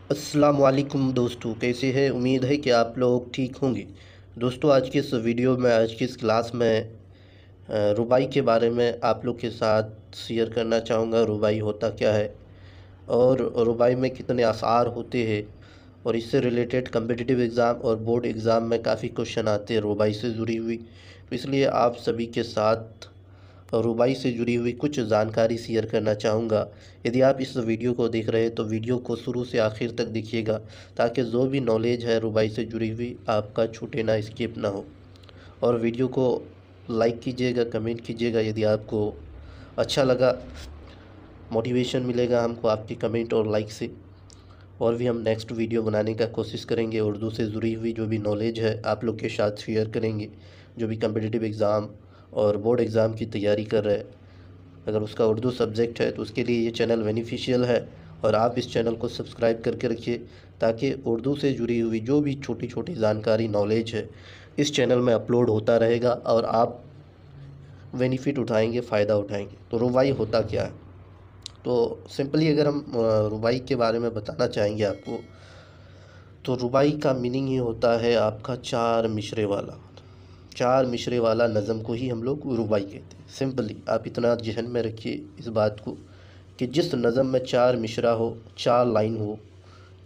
अस्सलाम वालेकुम दोस्तों, कैसे हैं? उम्मीद है कि आप लोग ठीक होंगे। दोस्तों, आज की इस वीडियो में, आज की इस क्लास में रुबाई के बारे में आप लोग के साथ शेयर करना चाहूँगा। रुबाई होता क्या है और रुबाई में कितने अशार होते हैं, और इससे रिलेटेड कम्पिटिटिव एग्ज़ाम और बोर्ड एग्ज़ाम में काफ़ी क्वेश्चन आते हैं रुबाई से जुड़ी हुई। तो इसलिए आप सभी के साथ रुबाई से जुड़ी हुई कुछ जानकारी शेयर करना चाहूँगा। यदि आप इस वीडियो को देख रहे हैं तो वीडियो को शुरू से आखिर तक देखिएगा, ताकि जो भी नॉलेज है रुबाई से जुड़ी हुई आपका छूटे ना, स्किप ना हो। और वीडियो को लाइक कीजिएगा, कमेंट कीजिएगा यदि आपको अच्छा लगा। मोटिवेशन मिलेगा हमको आपके कमेंट और लाइक से, और भी हम नेक्स्ट वीडियो बनाने का कोशिश करेंगे। उर्दू से जुड़ी हुई जो भी नॉलेज है आप लोग के साथ शेयर करेंगे। जो भी कम्पिटिटिव एग्ज़ाम और बोर्ड एग्ज़ाम की तैयारी कर रहे हैं, अगर उसका उर्दू सब्जेक्ट है तो उसके लिए ये चैनल बेनिफिशियल है। और आप इस चैनल को सब्सक्राइब करके रखिए, ताकि उर्दू से जुड़ी हुई जो भी छोटी छोटी जानकारी, नॉलेज है, इस चैनल में अपलोड होता रहेगा और आप बेनिफिट उठाएंगे, फ़ायदा उठाएंगे। तो रुबाई होता क्या है? तो सिंपली अगर हम रुबाई के बारे में बताना चाहेंगे आपको, तो रुबाई का मीनिंग ही होता है आपका चार मिसरे वाला। चार मिसरे वाला नज़म को ही हम लोग रुबाई कहते हैं। सिंपली आप इतना जहन में रखिए इस बात को, कि जिस नज़म में चार मिसरा हो, चार लाइन हो,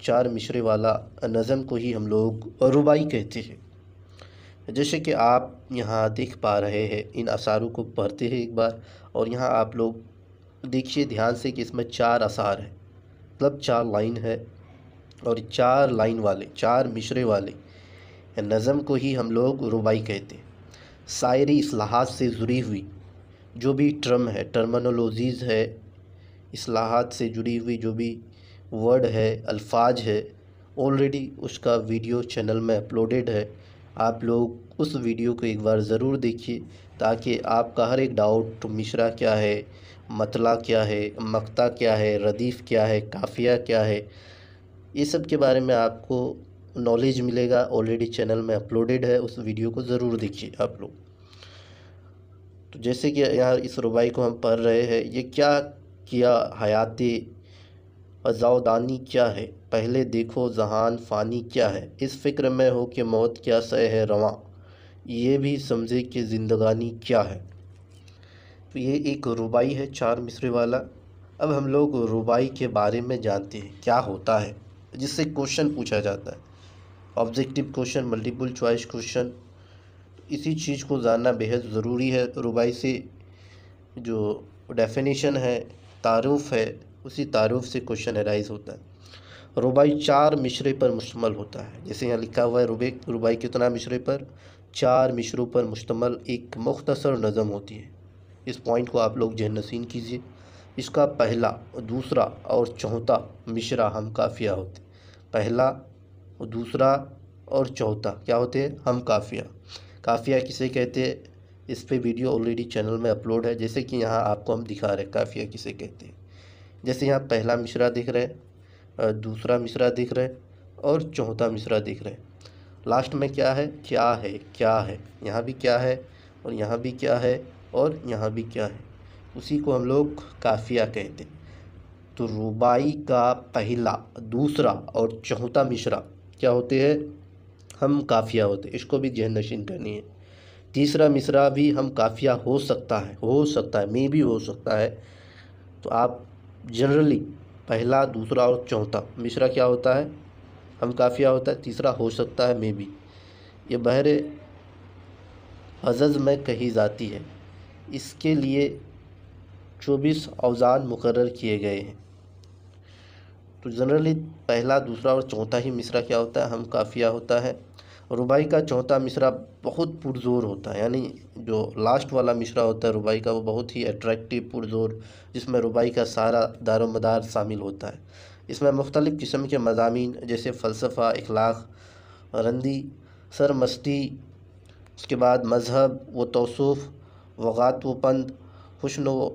चार मिसरे वाला नज़म को ही हम लोग रुबाई कहते हैं। जैसे कि आप यहाँ देख पा रहे हैं, इन असारों को पढ़ते हैं एक बार, और यहाँ आप लोग देखिए ध्यान से कि इसमें चार असार है, मतलब चार लाइन है। और चार लाइन वाले, चार मिसरे वाले नज़म को ही हम लोग रुबाई कहते हैं। शायरी इस्लाहात से जुड़ी हुई जो भी टर्म है, टर्मिनोलॉजीज़ है, इस्लाहात से जुड़ी हुई जो भी वर्ड है, अल्फाज है, ऑलरेडी उसका वीडियो चैनल में अपलोडेड है। आप लोग उस वीडियो को एक बार ज़रूर देखिए, ताकि आपका हर एक डाउट, मिसरा क्या है, मतला क्या है, मक्ता क्या है, रदीफ़ क्या है, काफ़िया क्या है, ये सब के बारे में आपको नॉलेज मिलेगा। ऑलरेडी चैनल में अपलोडेड है, उस वीडियो को ज़रूर देखिए आप लोग। तो जैसे कि यहाँ इस रुबाई को हम पढ़ रहे हैं, ये क्या किया हयाते अज़ावदानी क्या है, पहले देखो जहान फ़ानी क्या है, इस फ़िक्र में हो कि मौत क्या सह है रवां, ये भी समझे कि ज़िंदगानी क्या है। तो ये एक रुबाई है चार मिसरे वाला। अब हम लोग रुबाई के बारे में जानते हैं क्या होता है, जिससे क्वेश्चन पूछा जाता है, objective question, multiple choice question. इसी चीज़ को जानना बेहद ज़रूरी है। रुबाई से जो डेफिनेशन है, तारुफ है, उसी तारुफ से क्वेश्चन अराइज होता है। रुबाई चार मिसरे पर मुश्तमल होता है। जैसे यहाँ लिखा हुआ है, रुबाई कितना मिसरे पर? चार मिसरों पर मुश्तमल एक मुख्तसर नज़म होती है। इस पॉइंट को आप लोग जहन नशीन कीजिए। इसका पहला, दूसरा और चौथा मिसरा हम काफ़िया होते। पहला, दूसरा और चौथा क्या होते हैं? हम काफ़िया। काफ़िया किसे कहते हैं? इस पे वीडियो ऑलरेडी चैनल में अपलोड है। जैसे कि यहाँ आपको हम दिखा रहे हैं काफ़िया किसे कहते हैं। जैसे यहाँ पहला मिसरा दिख रहा है, दूसरा मिसरा दिख रहा है, और चौथा मिसरा दिख रहा है। लास्ट में क्या है? क्या है, क्या है। यहाँ भी क्या है, और यहाँ भी क्या है, और यहाँ भी क्या है। उसी को हम लोग काफ़िया कहते हैं। तो रुबाई का पहला, दूसरा और चौथा मिसरा क्या होते हैं? हम काफ़िया होते हैं। इसको भी जहन नशीन करनी है। तीसरा मिसरा भी हम काफ़िया हो सकता है, हो सकता है, मे भी हो सकता है। तो आप जनरली पहला, दूसरा और चौथा मिसरा क्या होता है? हम काफ़िया होता है। तीसरा हो सकता है, मे भी। ये बहरे हज़ज़ में कही जाती है। इसके लिए 24 औज़ान मुकर्रर किए गए हैं। तो जनरली पहला, दूसरा और चौथा ही मिसरा क्या होता है? हम काफ़िया होता है। रुबाई का चौथा मिसरा बहुत पुरज़ोर होता है, यानी जो लास्ट वाला मिसरा होता है रुबाई का, वो बहुत ही अट्रैक्टिव, पुरज़ोर, जिसमें रुबाई का सारा दारोमदार शामिल होता है। इसमें मुख्तलिफ़ किस्म के मज़ामीन जैसे फ़लसफ़ा, इखलाक़, रंदी, सरमस्ती, उसके बाद मज़हब व तौसूफ़, वग़ात व पंद, हुस्न व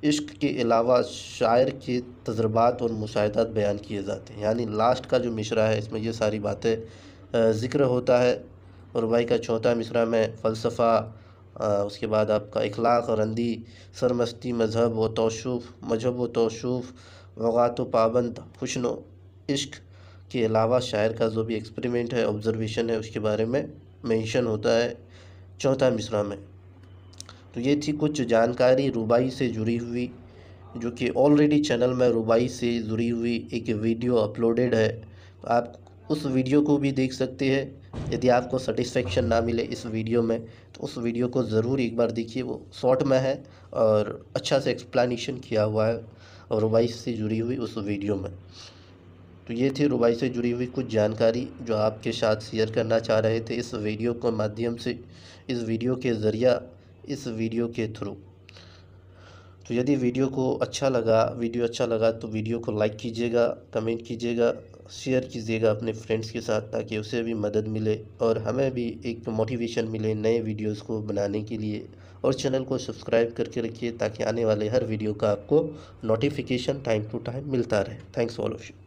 इश्क के अलावा शायर के तजुर्बात और मुशाहिदात बयान किए जाते हैं। यानी लास्ट का जो मिसरा है, इसमें ये सारी बातें ज़िक्र होता है। और रुबाई का चौथा मिसरा में फ़लसफ़ा, उसके बाद आपका इखलाक़, रंदी, सरमस्ती, मज़हब व तौसूफ़, वग़ात व पाबंद, हुस्न इश्क के अलावा शायर का जो भी एक्सपेरिमेंट है, ऑब्जर्वेशन है, उसके बारे में मेंशन होता है चौथा मिसरा में। तो ये थी कुछ जानकारी रुबाई से जुड़ी हुई, जो कि ऑलरेडी चैनल में रुबाई से जुड़ी हुई एक वीडियो अपलोडेड है। तो आप उस वीडियो को भी देख सकते हैं। यदि आपको सेटिस्फेक्शन ना मिले इस वीडियो में तो उस वीडियो को ज़रूर एक बार देखिए, वो शॉर्ट में है और अच्छा से एक्सप्लेनेशन किया हुआ है और रुबाई से जुड़ी हुई उस वीडियो में। तो ये थी रुबाई से जुड़ी हुई कुछ जानकारी जो आपके साथ शेयर करना चाह रहे थे इस वीडियो के माध्यम से, इस वीडियो के ज़रिया, इस वीडियो के थ्रू। तो यदि वीडियो अच्छा लगा तो वीडियो को लाइक कीजिएगा, कमेंट कीजिएगा, शेयर कीजिएगा अपने फ्रेंड्स के साथ, ताकि उसे भी मदद मिले और हमें भी एक मोटिवेशन मिले नए वीडियोस को बनाने के लिए। और चैनल को सब्सक्राइब करके रखिए ताकि आने वाले हर वीडियो का आपको नोटिफिकेशन टाइम टू टाइम मिलता रहे। Thanks all of you.